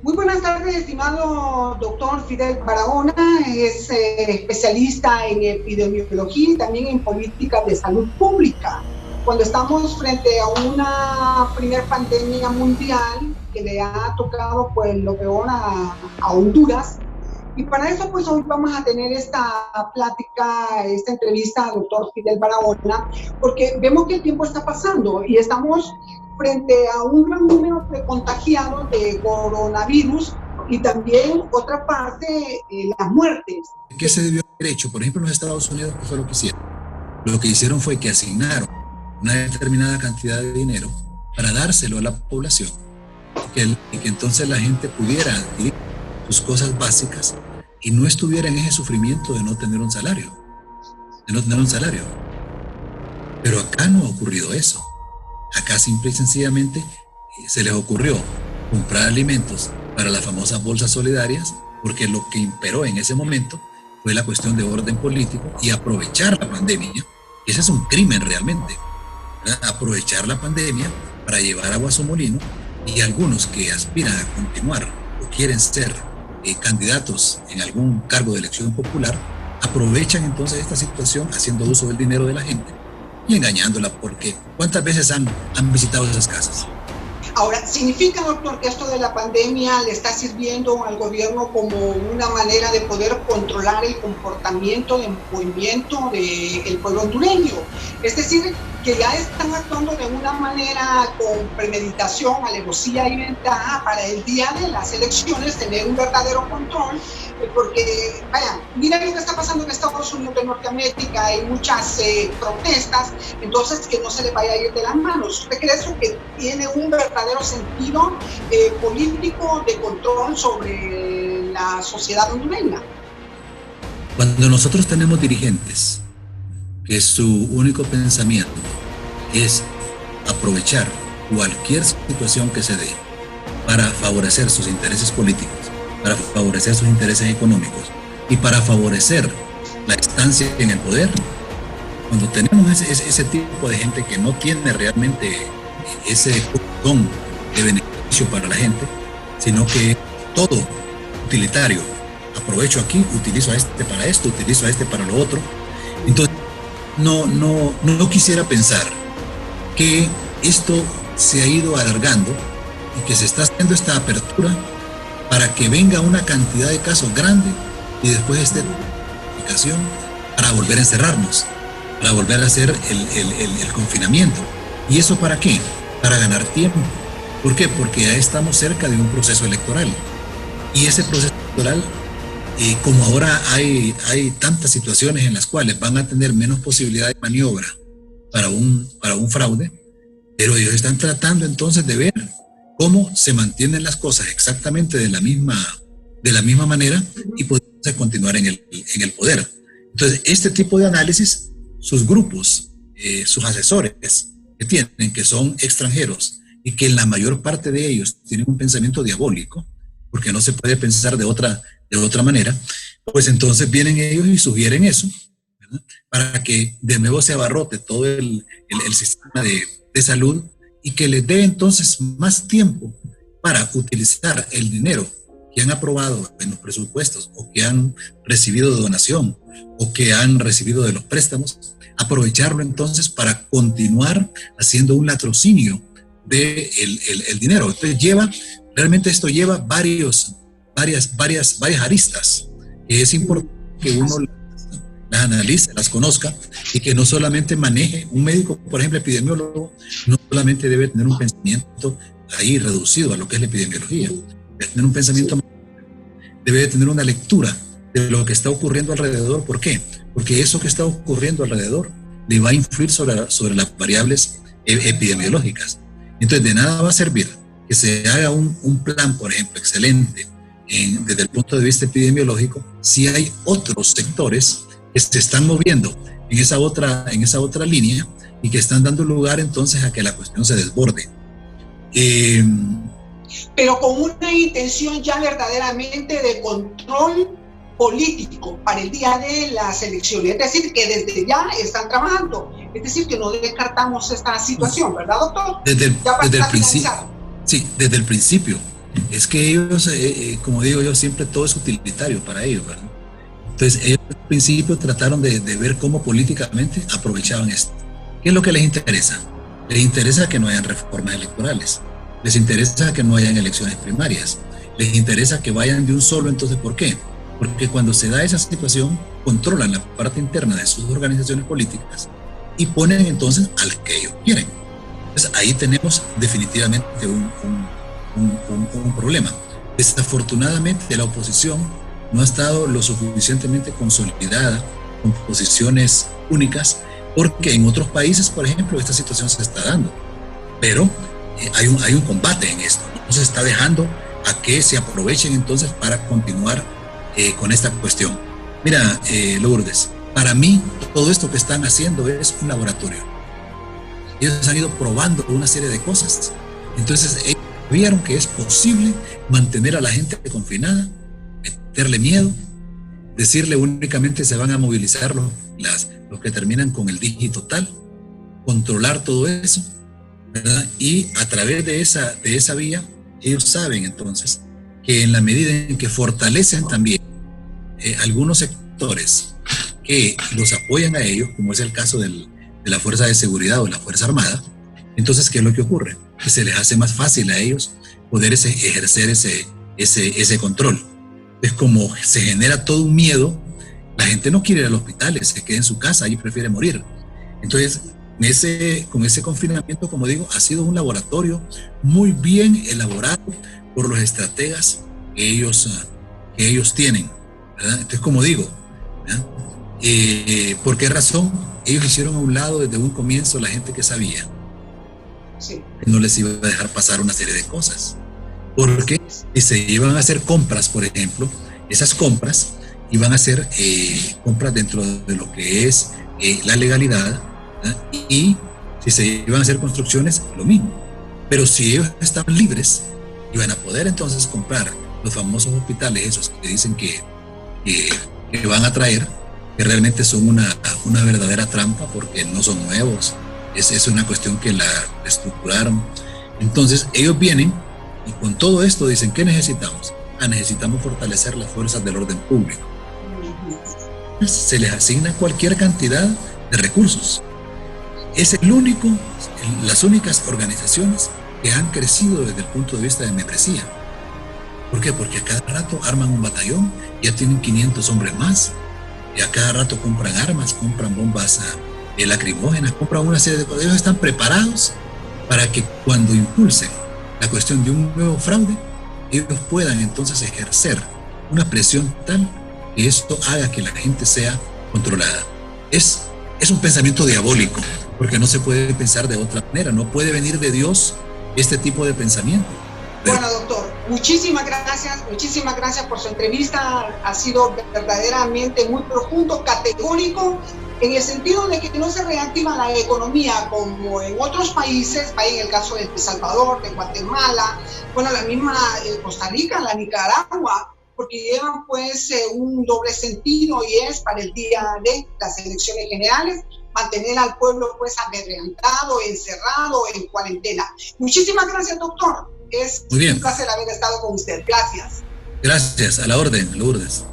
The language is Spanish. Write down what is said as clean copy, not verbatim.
Muy buenas tardes, estimado doctor Fidel Barahona, es especialista en epidemiología y también en política de salud pública. Cuando estamos frente a una primer pandemia mundial que le ha tocado pues lo peor a Honduras, y para eso pues hoy vamos a tener esta plática, esta entrevista al doctor Fidel Barahona, porque vemos que el tiempo está pasando y estamos frente a un gran número de contagiados de coronavirus y también otra parte, las muertes. ¿Qué se debió haber hecho? Por ejemplo, en los Estados Unidos, ¿qué fue lo que hicieron? Lo que hicieron fue que asignaron una determinada cantidad de dinero para dárselo a la población y que entonces la gente pudiera adquirir sus cosas básicas y no estuviera en ese sufrimiento de no tener un salario. Pero acá no ha ocurrido eso. Acá simple y sencillamente se les ocurrió comprar alimentos para las famosas bolsas solidarias, porque lo que imperó en ese momento fue la cuestión de orden político y aprovechar la pandemia. Ese es un crimen realmente, ¿verdad? Aprovechar la pandemia para llevar agua a su molino, y algunos que aspiran a continuar o quieren ser candidatos en algún cargo de elección popular, aprovechan entonces esta situación haciendo uso del dinero de la gente y engañándola, porque ¿cuántas veces han visitado esas casas? Ahora, ¿significa, doctor, que esto de la pandemia le está sirviendo al gobierno como una manera de poder controlar el comportamiento de movimiento del pueblo hondureño? Es decir, que ya están actuando de una manera con premeditación, alevosía y ventaja para el día de las elecciones tener un verdadero control, porque, vayan, miren lo que está pasando en Estados Unidos de Norteamérica, hay muchas protestas, entonces que no se les vaya a ir de las manos. ¿Usted cree eso que tiene un verdadero sentido político de control sobre la sociedad hondureña? Cuando nosotros tenemos dirigentes que su único pensamiento es aprovechar cualquier situación que se dé para favorecer sus intereses políticos, para favorecer sus intereses económicos y para favorecer la estancia en el poder, cuando tenemos ese tipo de gente que no tiene realmente ese don de beneficio para la gente, sino que todo utilitario, aprovecho aquí, utilizo a este para esto, utilizo a este para lo otro. Entonces no quisiera pensar que esto se ha ido alargando y que se está haciendo esta apertura para que venga una cantidad de casos grande y después esta aplicación para volver a encerrarnos, para volver a hacer el confinamiento. ¿Y eso para qué? Para ganar tiempo. ¿Por qué? Porque ya estamos cerca de un proceso electoral. Y ese proceso electoral, como ahora hay tantas situaciones en las cuales van a tener menos posibilidad de maniobra para un fraude, pero ellos están tratando entonces de ver cómo se mantienen las cosas exactamente de la misma manera y poder continuar en el poder. Entonces, este tipo de análisis, sus grupos, sus asesores que tienen, que son extranjeros y que la mayor parte de ellos tienen un pensamiento diabólico, porque no se puede pensar de otra manera, pues entonces vienen ellos y sugieren eso, ¿verdad? Para que de nuevo se abarrote todo el sistema de salud y que les dé entonces más tiempo para utilizar el dinero que han aprobado en los presupuestos o que han recibido de donación o que han recibido de los préstamos, aprovecharlo entonces para continuar haciendo un latrocinio del dinero. Entonces realmente esto lleva varias aristas, que es importante que uno las analice, las conozca y que no solamente maneje. Un médico, por ejemplo, epidemiólogo, no solamente debe tener un pensamiento ahí reducido a lo que es la epidemiología, debe tener un pensamiento, debe tener una lectura de lo que está ocurriendo alrededor. ¿Por qué? Porque eso que está ocurriendo alrededor le va a influir sobre las variables epidemiológicas. Entonces, de nada va a servir que se haga un plan, por ejemplo, excelente desde el punto de vista epidemiológico, si hay otros sectores que se están moviendo en esa otra línea y que están dando lugar entonces a que la cuestión se desborde. Pero con una intención ya verdaderamente de control político para el día de las elecciones, es decir, que desde ya están trabajando. Es decir, que no descartamos esta situación, ¿verdad, doctor? Desde el principio. Sí, desde el principio. Es que ellos, como digo yo, siempre todo es utilitario para ellos, ¿verdad? Entonces, ellos al principio trataron de ver cómo políticamente aprovechaban esto. ¿Qué es lo que les interesa? Les interesa que no hayan reformas electorales. Les interesa que no hayan elecciones primarias. Les interesa que vayan de un solo. Entonces, ¿por qué? Porque cuando se da esa situación, controlan la parte interna de sus organizaciones políticas y ponen entonces al que ellos quieren. Entonces, ahí tenemos definitivamente un problema. Desafortunadamente, la oposición no ha estado lo suficientemente consolidada con posiciones únicas, porque en otros países, por ejemplo, esta situación se está dando. Pero hay un combate en esto. No se está dejando a que se aprovechen entonces para continuar con esta cuestión. Mira, Lourdes, para mí todo esto que están haciendo es un laboratorio. Ellos han ido probando una serie de cosas. Entonces ellos vieron que es posible mantener a la gente confinada, meterle miedo, decirle únicamente se van a movilizar los que terminan con el dígito tal, controlar todo eso, ¿verdad? Y a través de esa vía, ellos saben entonces que en la medida en que fortalecen también algunos sectores que los apoyan a ellos, como es el caso de la Fuerza de Seguridad o la Fuerza Armada, entonces, ¿qué es lo que ocurre? Que se les hace más fácil a ellos poder ejercer ese control. Es como se genera todo un miedo, la gente no quiere ir al hospital, se queda en su casa y prefiere morir. Entonces, con ese confinamiento, como digo, ha sido un laboratorio muy bien elaborado por los estrategas que ellos tienen, ¿verdad? Entonces, como digo, ¿por qué razón? Ellos hicieron a un lado desde un comienzo la gente que sabía. Sí. No les iba a dejar pasar una serie de cosas. Porque si se iban a hacer compras, por ejemplo, esas compras iban a ser compras dentro de lo que es la legalidad, ¿verdad? Y si se iban a hacer construcciones, lo mismo. Pero si ellos estaban libres, iban a poder entonces comprar los famosos hospitales, esos que dicen que van a traer, que realmente son una verdadera trampa porque no son nuevos. Es una cuestión que la estructuraron. Entonces ellos vienen y con todo esto dicen, ¿qué necesitamos? Necesitamos fortalecer las fuerzas del orden público. Se les asigna cualquier cantidad de recursos. Es las únicas organizaciones que han crecido desde el punto de vista de membresía. ¿Por qué? Porque a cada rato arman un batallón, ya tienen 500 hombres más, y a cada rato compran armas, compran bombas lacrimógenas, compran una serie de cosas. Ellos están preparados para que cuando impulsen la cuestión de un nuevo fraude, ellos puedan entonces ejercer una presión tal que esto haga que la gente sea controlada. Es un pensamiento diabólico, porque no se puede pensar de otra manera, no puede venir de Dios este tipo de pensamiento. Bueno, doctor, muchísimas gracias por su entrevista. Ha sido verdaderamente muy profundo, categórico, en el sentido de que no se reactiva la economía como en otros países, en el caso de El Salvador, de Guatemala, bueno, la misma Costa Rica, la Nicaragua, porque llevan pues un doble sentido, y es para el día de las elecciones generales mantener al pueblo pues amedrentado, encerrado, en cuarentena. Muchísimas gracias, doctor. Es un placer haber estado con usted. Gracias. Gracias, a la orden, Lourdes.